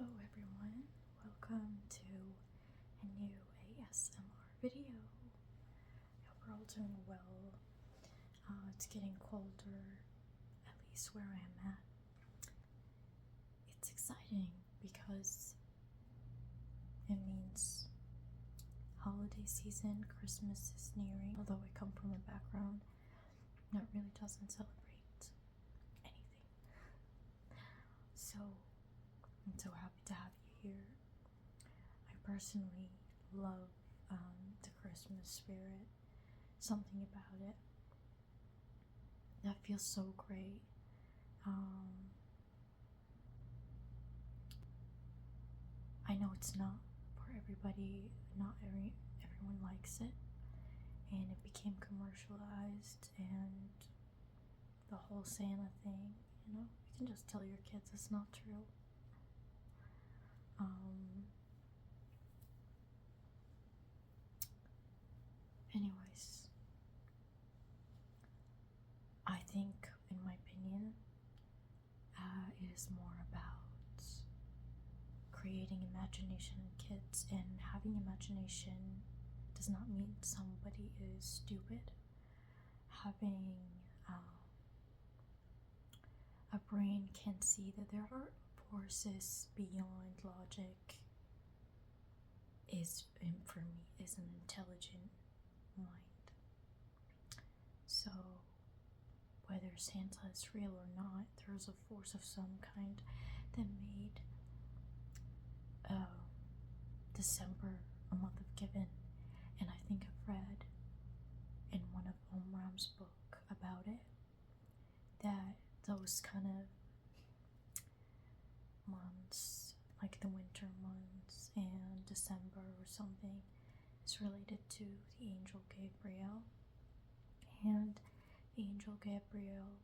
Hello everyone, welcome to a new ASMR video. I hope we're all doing well. It's getting colder, at least where I am at. It's exciting because it means holiday season, Christmas is nearing, although I come from a background that really doesn't celebrate anything. So I'm so happy to have you here. I personally love the Christmas spirit. Something about it that feels so great. I know it's not for everybody. Not everyone likes it, and it became commercialized, and the whole Santa thing. You can just tell your kids it's not true. Anyways, I think, in my opinion, it is more about creating imagination in kids, and having imagination does not mean somebody is stupid. Having a brain can see that there are forces beyond logic is, for me, is an intelligent mind. So whether Santa is real or not, there's a force of some kind that made December a month of giving. And I think I've read in one of Omram's book about it, that those kind of months, like the winter months and December or something, is related to the angel Gabriel. And the angel Gabriel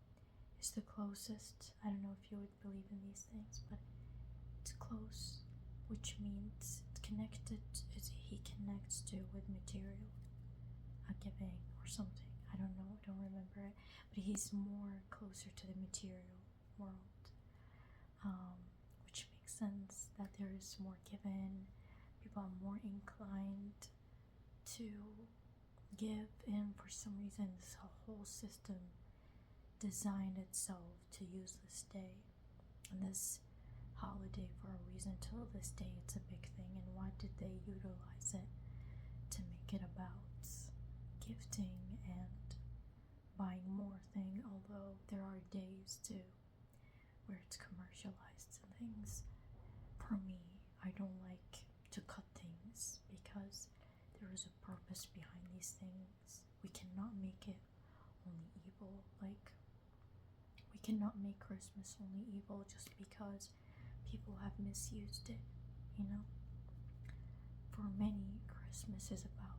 is the closest. I don't know if you would believe in these things, but it's close, which means it's connected. He connects to with material, a giving or something. I don't know. I don't remember it, but he's more closer to the material world, which makes sense that there is more given. People are more inclined to give, and for some reason this whole system designed itself to use this day and this holiday for a reason. Till this day it's a big thing, and why did they utilize it? To make it about gifting and buying more thing, although there are days too where it's commercialized and things. For me, I don't like to cut things because there is a purpose behind these things. We cannot make it only evil. Like, we cannot make Christmas only evil just because people have misused it, For many, Christmas is about,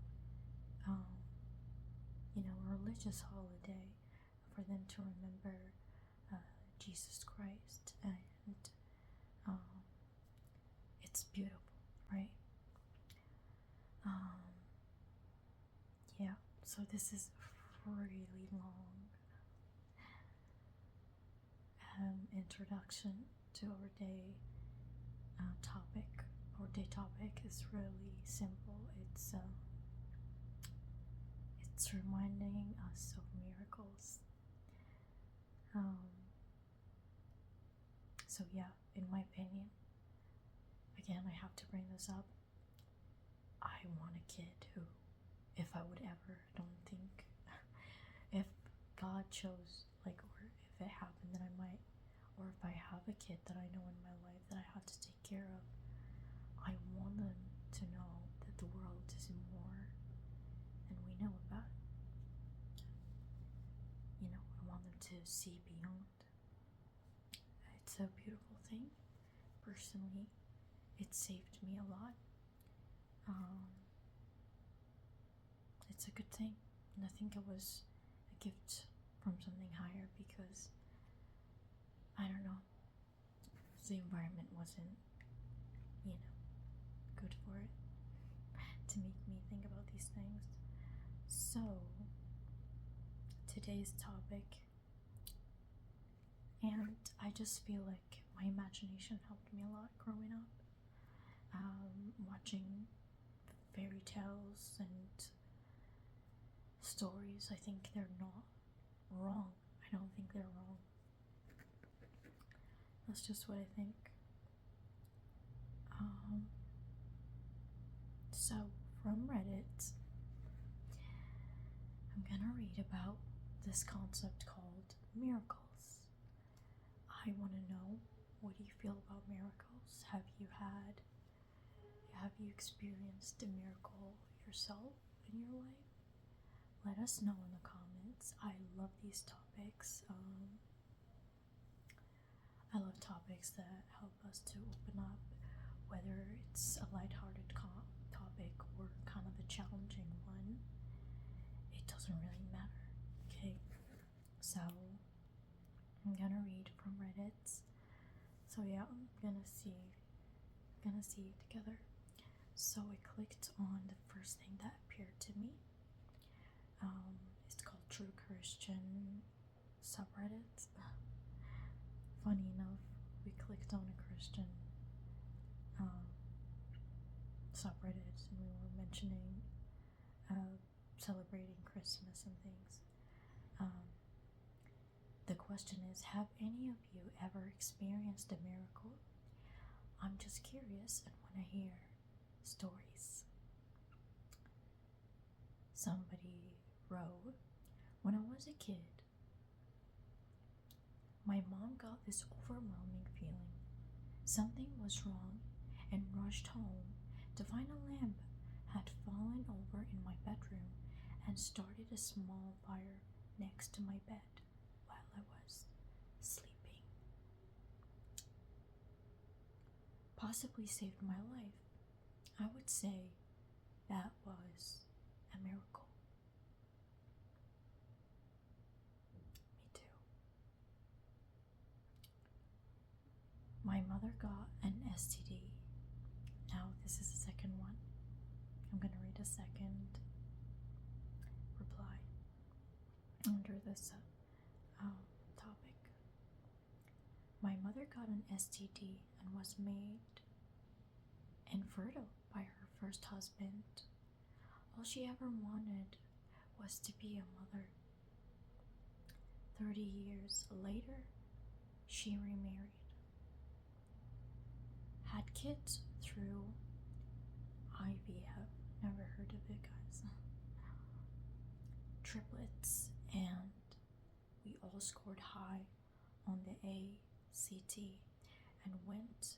a religious holiday for them to remember Jesus Christ, and it's beautiful, right? Yeah, so this is a really long introduction to our day topic. Our day topic is really simple. It's reminding us of miracles. So yeah, in my opinion, again, I have to bring this up. I want a kid who, if I would ever, I don't think, if God chose, or if it happened that I might, or if I have a kid that I know in my life that I have to take care of, I want them to know that the world is more than we know about. I want them to see beyond. It's a beautiful thing. Personally, it saved me a lot. It's a good thing, and I think it was a gift from something higher, because I don't know, the environment wasn't, good for it to make me think about these things. So today's topic, and I just feel like my imagination helped me a lot growing up. Watching fairy tales and stories, I think they're not wrong. I don't think they're wrong. That's just what I think. So, from Reddit, I'm gonna read about this concept called miracles. I want to know, what do you feel about miracles? Have you experienced a miracle yourself in your life? Let us know in the comments. I love these topics. I love topics that help us to open up, whether it's a lighthearted topic or kind of a challenging one. It doesn't really matter. Okay, so I'm gonna read from Reddit. So yeah, I'm gonna see it together. So I clicked on the first thing that appeared to me. It's called True Christian subreddit. Funny enough, we clicked on a Christian subreddit and we were mentioning celebrating Christmas and things. The question is, have any of you ever experienced a miracle? I'm just curious and want to hear stories. Somebody wrote, when I was a kid, my mom got this overwhelming feeling something was wrong and rushed home to find a lamp had fallen over in my bedroom and started a small fire next to my bed while I was sleeping. Possibly saved my life. I would say that was a miracle. Me too. My mother got an STD. Now, this is the second one. I'm going to read a second reply under this topic. My mother got an STD and was made infertile by her first husband. All she ever wanted was to be a mother. 30 years later, she remarried. Had kids through IVF. Never heard of it, guys. Triplets, and we all scored high on the ACT and went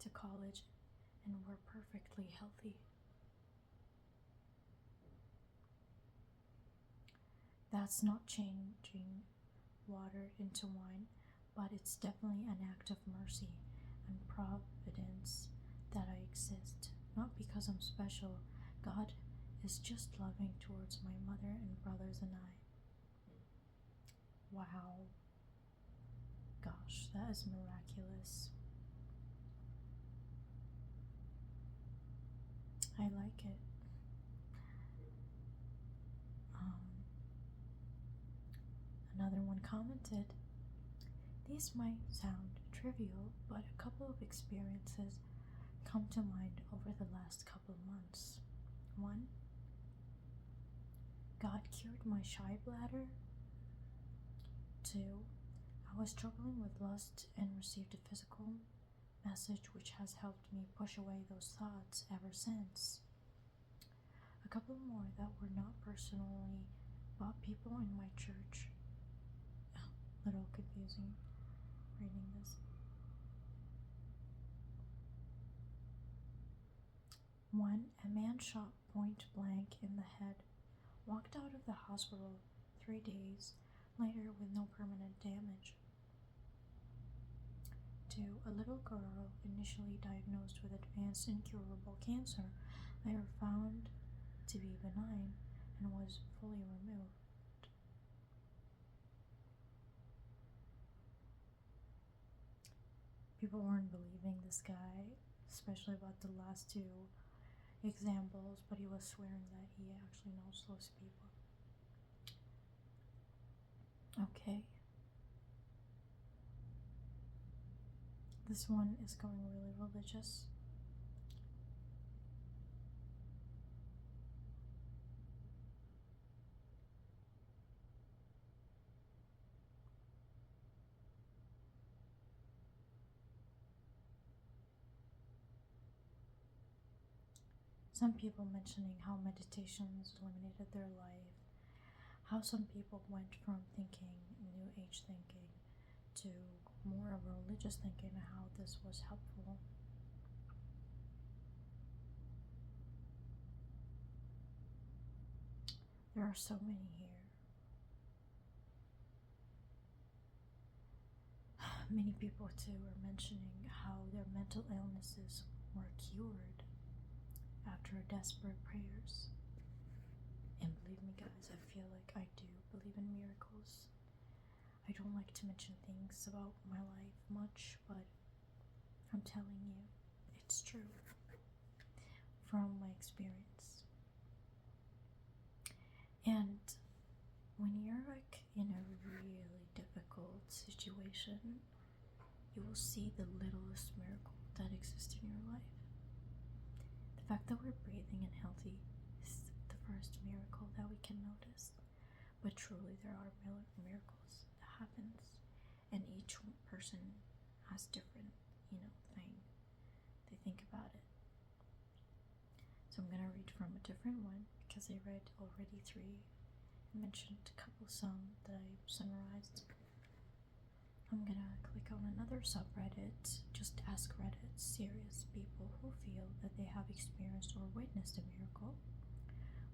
to college and were perfectly healthy. That's not changing water into wine, but it's definitely an act of mercy and providence that I exist. Not because I'm special. God is just loving towards my mother and brothers and I. Wow. Gosh, that is miraculous. I like it. Another one commented, these might sound trivial, but a couple of experiences come to mind over the last couple of months. 1. God cured my shy bladder. 2. I was struggling with lust and received a physical message which has helped me push away those thoughts ever since. A couple more that were not personally, but people in my church. Little confusing reading this. 1. A man shot point blank in the head, walked out of the hospital 3 days later with no permanent damage. 2. A little girl initially diagnosed with advanced incurable cancer, later found to be benign and was fully removed. People weren't believing this guy, especially about the last 2 examples, but he was swearing that he actually knows those people. Okay. This one is going really religious. Some people mentioning how meditations eliminated their life, how some people went from thinking New Age thinking to more of a religious thinking, and how this was helpful. There are so many here. Many people too are mentioning how their mental illnesses were cured after desperate prayers. And believe me guys, I feel like I do believe in miracles. I don't like to mention things about my life much, but I'm telling you, it's true from my experience. And when you're like in a really difficult situation, you will see the littlest miracle that exists in your life. The fact that we're breathing and healthy is the first miracle that we can notice. But truly, there are miracles that happens, and each person has different, thing they think about it. So I'm gonna read from a different one because I read already 3 and mentioned a couple some that I summarized. I'm gonna click on another subreddit, just ask Reddit, serious people who feel that they have experienced or witnessed a miracle.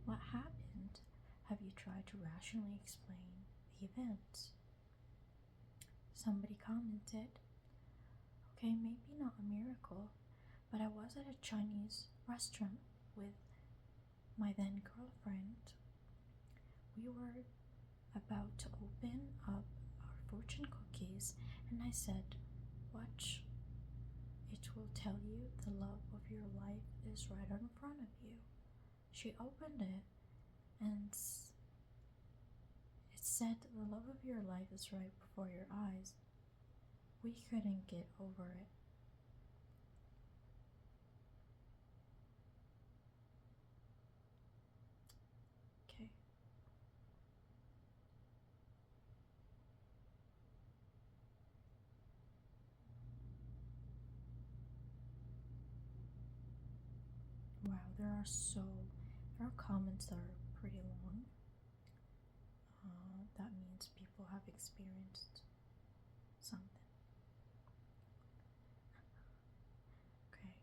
What happened? Have you tried to rationally explain the event? Somebody commented, okay, maybe not a miracle, but I was at a Chinese restaurant with my then girlfriend. We were about to open up our fortune cookies, and I said, watch, it will tell you the love of your life is right in front of you. She opened it, and it said the love of your life is right before your eyes. We couldn't get over it. Okay. Wow, there are comments that are pretty long. That means people have experienced something. Okay.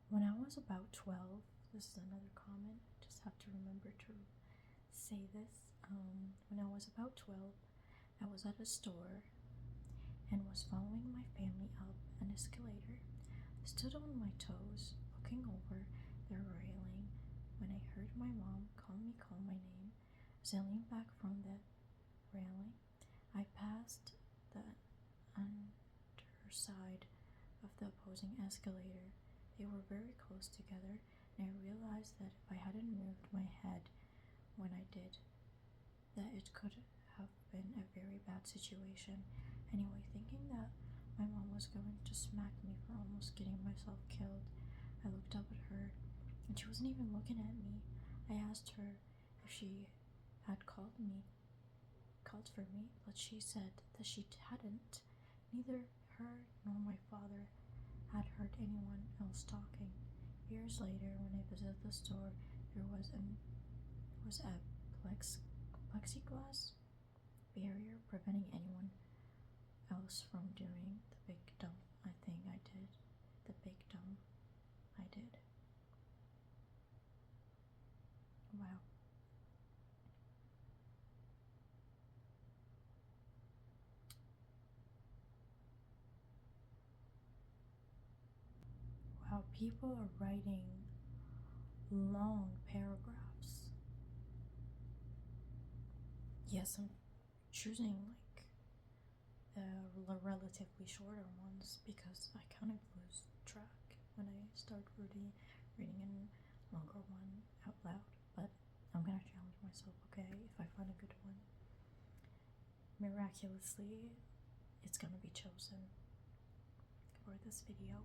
When I was about 12, this is another comment, just have to remember to say this. When I was about 12, I was at a store and was following my family up an escalator. I stood on my toes, looking over the railing when I heard my mom call my name. As I leaned back from the railing, I passed the underside of the opposing escalator. They were very close together, and I realized that if I hadn't moved my head when I did, that it could have been a very bad situation. Anyway, thinking that my mom was going to smack me for almost getting myself killed, I looked up at her, and she wasn't even looking at me. I asked her if she had called for me, but she said that she hadn't. Neither her nor my father had heard anyone else talking. Years later, when I visited the store, there was a plexiglass barrier preventing anyone else from doing the big dump I think I did. The big dump I did. Wow. Wow, people are writing long paragraphs. Yes, I'm choosing like the relatively shorter ones because I kind of lose track when I start reading a longer one out loud. But I'm gonna challenge myself, okay, if I find a good one. Miraculously, it's gonna be chosen for this video.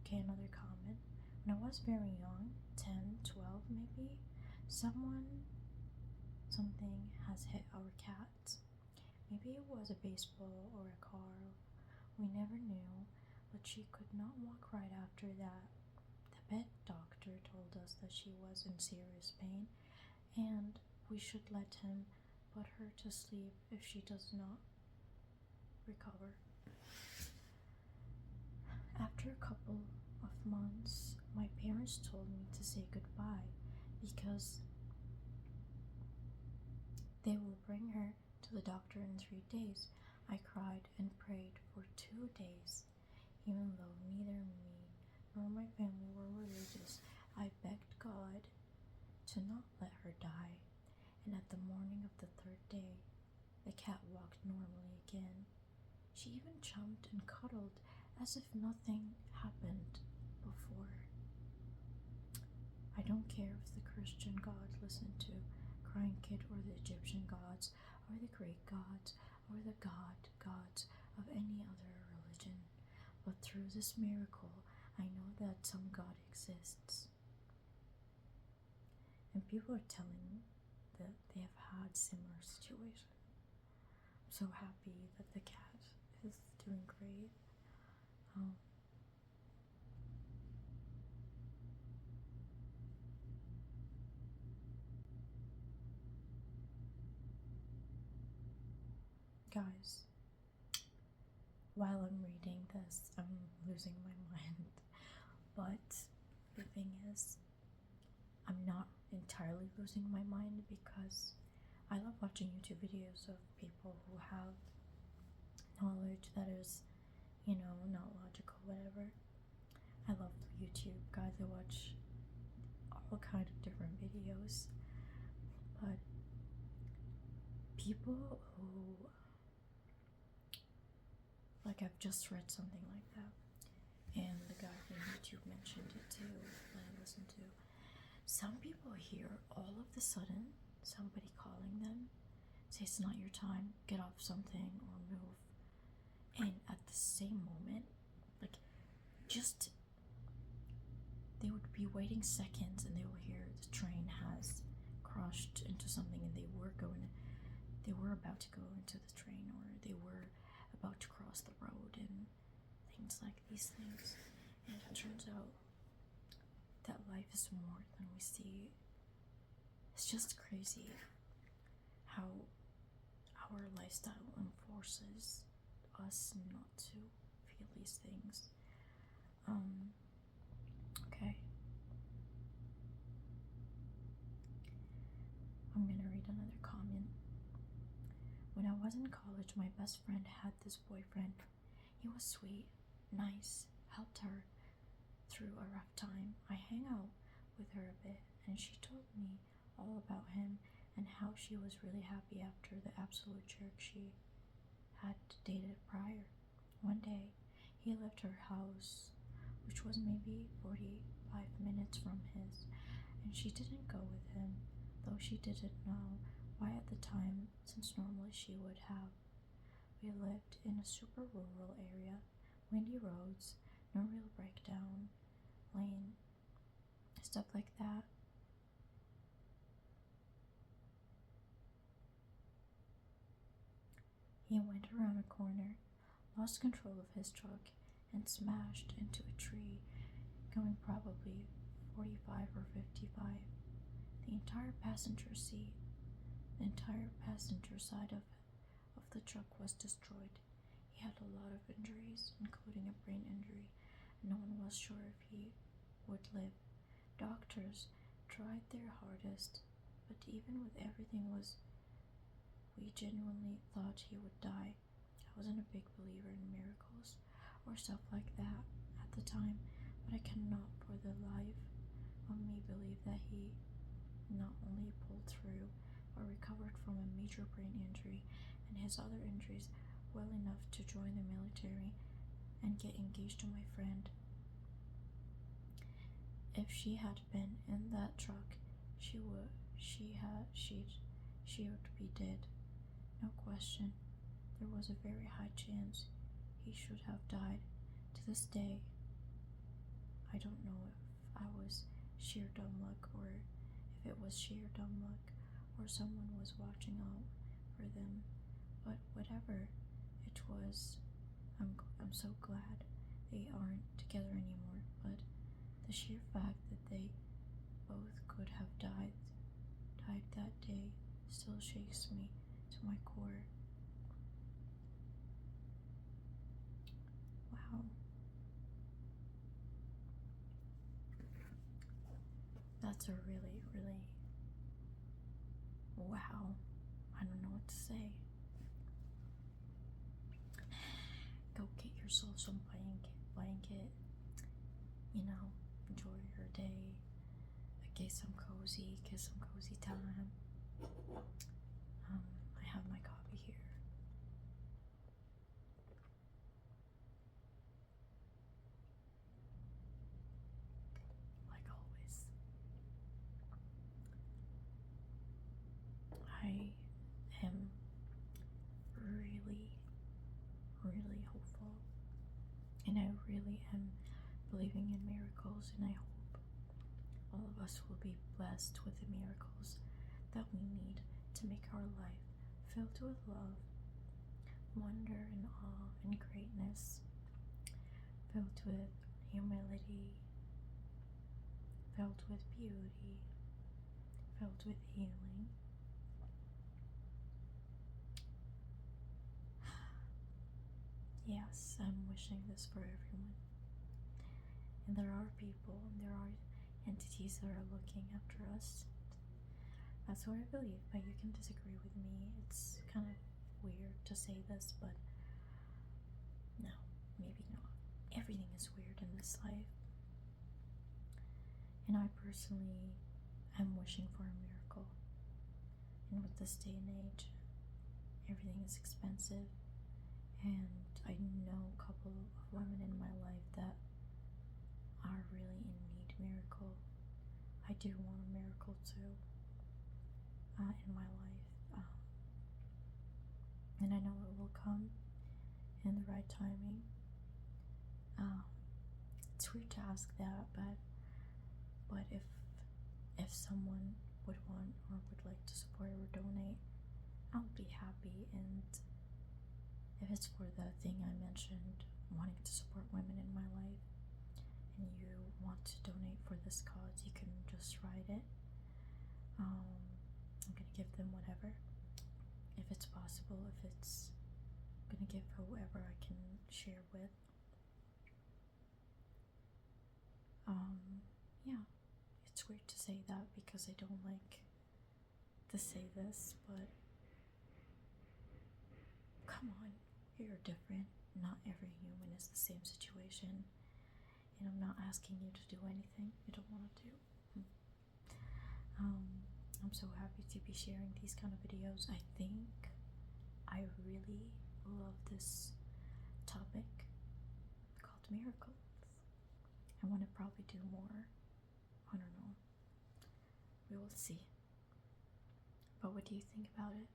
Okay, another comment. When I was very young, 10, 12 maybe, something has hit our cat. Maybe it was a baseball or a car. We never knew, but she could not walk right after that. The vet doctor told us that she was in serious pain and we should let him put her to sleep if she does not recover. After a couple of months, my parents told me to say goodbye because they will bring her to the doctor in 3 days. I cried and prayed for 2 days. Even though neither me nor my family were religious, I begged God to not let her die. And at the morning of the 3rd day, the cat walked normally again. She even jumped and cuddled as if nothing happened before. I don't care if the Christian God listened to Crying Kid or the Egyptian gods or the Greek gods or the gods of any other religion. But through this miracle, I know that some God exists. And people are telling me that they have had similar situations. I'm so happy that the cat is doing great. Guys, while I'm reading this, I'm losing my mind. But the thing is, I'm not entirely losing my mind because I love watching YouTube videos of people who have knowledge that is, not logical, whatever. I love YouTube, guys. I watch all kind of different videos. But people who, like, I've just read something like that, and the guy from YouTube mentioned it too, that I listened to. Some people hear all of a sudden somebody calling them, say it's not your time, get off something or move. And at the same moment, like, just, they would be waiting seconds and they will hear the train has crashed into something and they were about to go into the train, or they were about to cross the road, and things like these things. And it turns out that life is more than we see. It's just crazy how our lifestyle enforces us not to feel these things. Okay. I'm gonna read another comment. When I was in college, my best friend had this boyfriend. He was sweet, nice, helped her through a rough time. I hang out with her a bit, and she told me all about him and how she was really happy after the absolute jerk she had dated prior. One day, he left her house, which was maybe 45 minutes from his, and she didn't go with him, though she didn't know why at the time, since normally she would have. We lived in a super rural area, windy roads, no real breakdown lane, stuff like that. He went around a corner, lost control of his truck, and smashed into a tree, going probably 45 or 55. The entire passenger side of the truck was destroyed. He had a lot of injuries, including a brain injury. No one was sure if he would live. Doctors tried their hardest, but even with everything we genuinely thought he would die. I wasn't a big believer in miracles or stuff like that at the time, but I cannot for the life of me believe that he not only pulled through but recovered from a major brain injury and his other injuries well enough to join the military and get engaged to my friend. If she had been in that truck, she would be dead. No question. there was a very high chance he should have died. To this day, I don't know if I was sheer dumb luck or if it was sheer dumb luck or someone was watching out for them. But whatever it was, I'm so glad they aren't together anymore. But the sheer fact that they both could have died that day still shakes me to my core. Wow. That's a really, really wow. I don't know what to say. Go get yourself some blanket, enjoy your day, get some cozy time. I have my coffee here. Like always. I am really, really hopeful, and I really am believing in miracles, and I hope all of us will be blessed with the miracles that we need to make our life filled with love, wonder, and awe, and greatness, filled with humility, filled with beauty, filled with healing. Yes, I'm wishing this for everyone. And there are people and there are entities that are looking after us. That's what I believe, but you can disagree with me. It's kind of weird to say this, but no, maybe not. Everything is weird in this life. And I personally am wishing for a miracle. And with this day and age, everything is expensive. And I know a couple of women in my life that are really in need miracle. I do want a miracle too in my life. And I know it will come in the right timing. It's weird to ask that, but if someone would want or would like to support or donate, I'll be happy. And if it's for the thing I mentioned, wanting to support women in my life, and you want to donate for this cause, you can just write it. I'm gonna give them whatever, if it's possible, if it's gonna give whoever I can share with. Yeah, it's weird to say that because I don't like to say this, but come on, you're different. Not every human is the same situation, and I'm not asking you to do anything you don't want to do. I'm so happy to be sharing these kind of videos. I think I really love this topic called miracles. I want to probably do more. I don't know. We will see. But what do you think about it?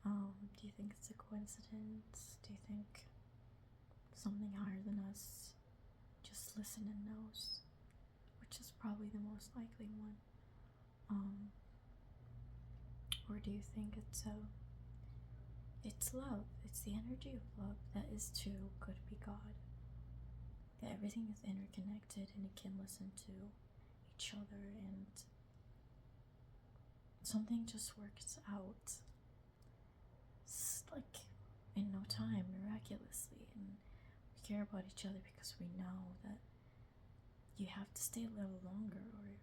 Do you think it's a coincidence? Do you think something higher than us just listen and knows? Which is probably the most likely one. Or do you think it's love? It's the energy of love that is too could be God. That everything is interconnected and it can listen to each other, and something just works out. It's like in no time, miraculously, and we care about each other because we know that you have to stay a little longer, or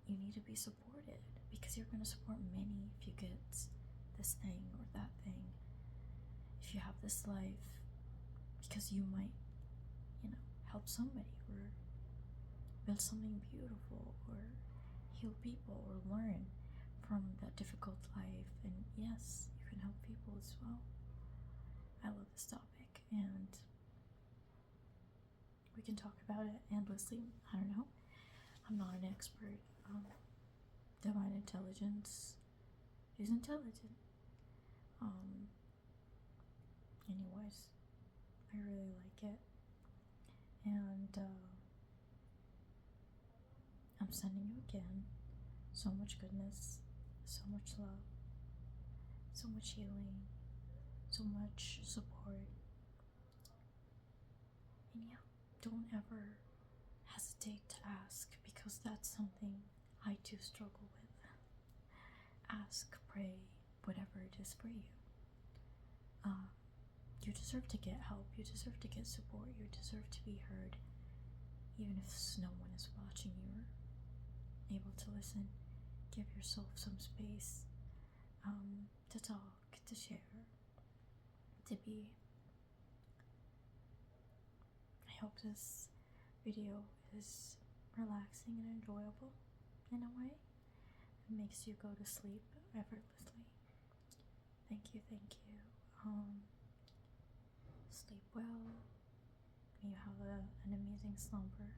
you need to be supported because you're going to support many if you get this thing or that thing. If you have this life, because you might, help somebody or build something beautiful or heal people or learn from that difficult life. And yes, you can help people as well. I love this topic, and we can talk about it endlessly. I don't know. I'm not an expert. Divine intelligence is intelligent. Anyways, I really like it. And I'm sending you again so much goodness, so much love, so much healing, so much support. And yeah, don't ever hesitate to ask, because that's something I too struggle with. Ask, pray, whatever it is for you. You deserve to get help, you deserve to get support, you deserve to be heard. Even if no one is watching, you're able to listen. Give yourself some space to talk, to share, to be. I hope this video is relaxing and enjoyable in a way. It makes you go to sleep effortlessly. Thank you, thank you. Sleep well. You have an amazing slumber.